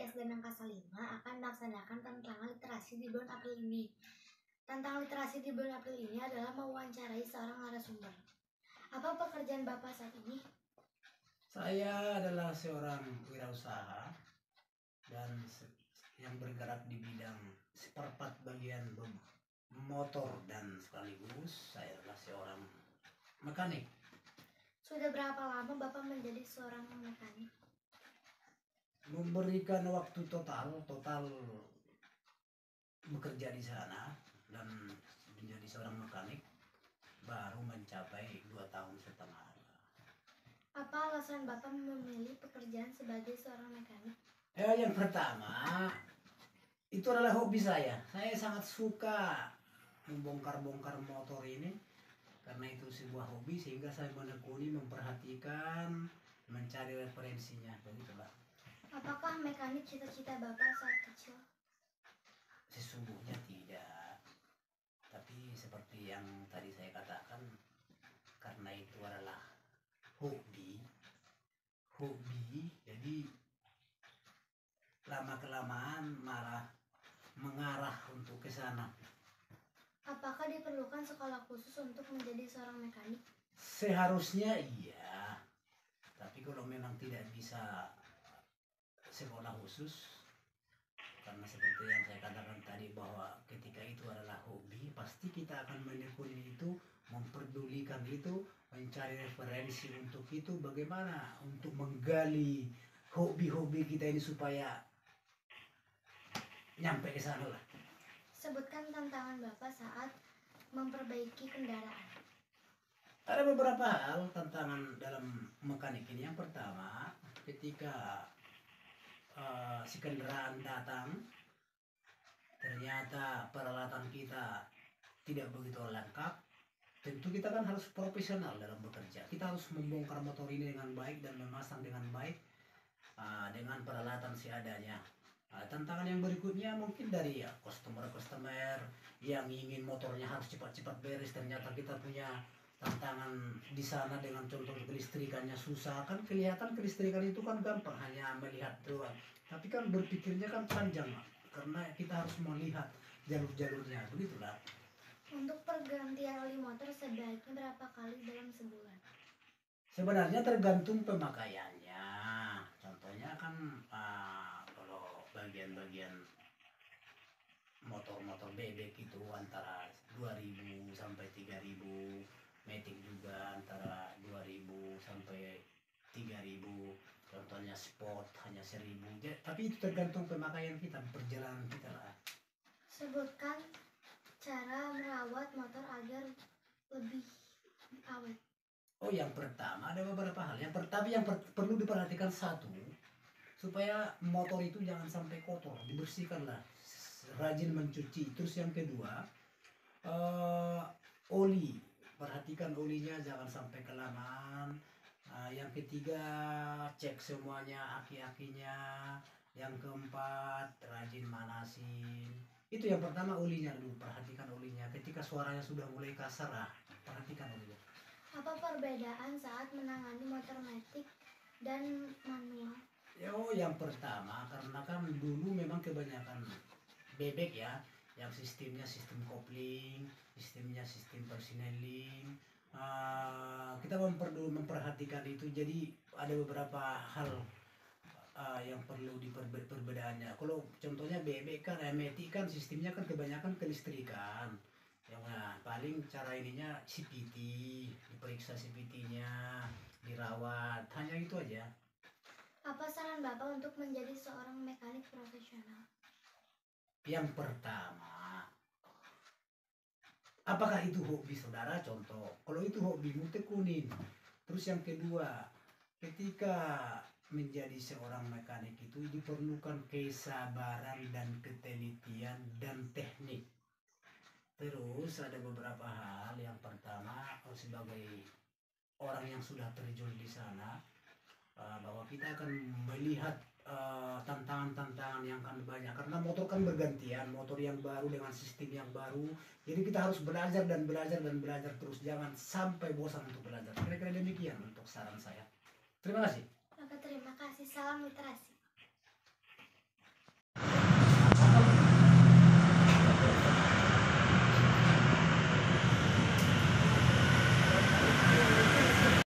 SD Negeri 5 akan melaksanakan tantangan literasi di bulan April ini. Tantangan literasi di bulan April ini adalah mewawancarai seorang narasumber. Apa pekerjaan Bapak saat ini? Saya adalah seorang wirausaha dan yang bergerak di bidang seperempat bagian motor, dan sekaligus saya adalah seorang mekanik. Sudah berapa lama Bapak menjadi seorang mekanik? Memberikan waktu total bekerja di sana dan menjadi seorang mekanik baru mencapai 2,5 tahun. Apa alasan Bapak memilih pekerjaan sebagai seorang mekanik? Yang pertama, itu adalah hobi saya. Saya sangat suka membongkar-bongkar motor ini karena itu sebuah hobi, sehingga saya menekuni, memperhatikan, mencari referensinya. Begitulah. Apakah mekanik cita-cita Bapak saat kecil? Sesungguhnya tidak. Tapi seperti yang tadi saya katakan, karena itu adalah hobi, jadi lama-kelamaan malah mengarah untuk ke sana. Apakah diperlukan sekolah khusus untuk menjadi seorang mekanik? Seharusnya iya, tapi kalau memang tidak bisa sekolah khusus, karena seperti yang saya katakan tadi bahwa ketika itu adalah hobi, pasti kita akan menekuni itu, memperdulikan itu, mencari referensi untuk itu, bagaimana untuk menggali hobi-hobi kita ini supaya nyampe ke sana lah. Sebutkan tantangan Bapak saat memperbaiki kendaraan. Ada beberapa hal tantangan dalam mekanik ini. Yang pertama, ketika si kendaraan datang, ternyata peralatan kita tidak begitu lengkap, tentu kita kan harus profesional dalam bekerja. Kita harus membongkar motor ini dengan baik dan memasang dengan baik dengan peralatan seadanya. Tantangan yang berikutnya mungkin dari customer yang ingin motornya harus cepat-cepat beres, ternyata kita punya tantangan di sana dengan contoh kelistrikannya susah. Kan kelihatan kelistrikan itu kan gampang, hanya melihat doang, tapi kan berpikirnya kan panjang, karena kita harus melihat jalur-jalurnya. Begitulah. Untuk pergantian oli motor sebaiknya berapa kali dalam sebulan? Sebenarnya tergantung pemakaiannya. Contohnya kan kalau bagian-bagian motor-motor bebek itu antara 2.000 sampai 3.000, matic juga antara 2.000 sampai 3.000. Contohnya sport hanya 1.000. Tapi itu tergantung pemakaian kita, perjalanan kita lah. Sebutkan cara merawat motor agar lebih awet. Yang pertama ada beberapa hal. Yang perlu diperhatikan satu, supaya motor itu jangan sampai kotor, dibersihkanlah, rajin mencuci. Terus yang kedua, oli, perhatikan olinya jangan sampai kelamaan. Yang ketiga, cek semuanya aki-akinya. Yang keempat, rajin manasin. Itu yang pertama, olinya dulu, perhatikan olinya. Ketika suaranya sudah mulai kasar, perhatikan olinya. Apa perbedaan saat menangani motor matic dan manual? Yang pertama, karena kan dulu memang kebanyakan bebek ya, yang sistemnya sistem kopling, sistemnya sistem persineling. Kita memperhatikan itu, jadi ada beberapa hal yang perlu perbedaannya. Kalau contohnya bebek kan, matic kan sistemnya kan kebanyakan kelistrikan. Yang paling cara ininya CPT, diperiksa CPT-nya, dirawat, hanya itu aja. Apa saran Bapak untuk menjadi seorang mekanik profesional? Yang pertama, apakah itu hobi saudara? Contoh, kalau itu hobimu, tekunin. Terus yang kedua, ketika menjadi seorang mekanik itu diperlukan kesabaran dan ketelitian dan teknik. Terus ada beberapa hal. Yang pertama, sebagai orang yang sudah terjun di sana, bahwa kita akan melihat tantangan-tantangan yang akan banyak, karena motor kan bergantian, motor yang baru dengan sistem yang baru. Jadi kita harus belajar dan belajar dan belajar terus, jangan sampai bosan untuk belajar. Kira-kira demikian untuk saran saya. Terima kasih. Terima kasih. Salam literasi.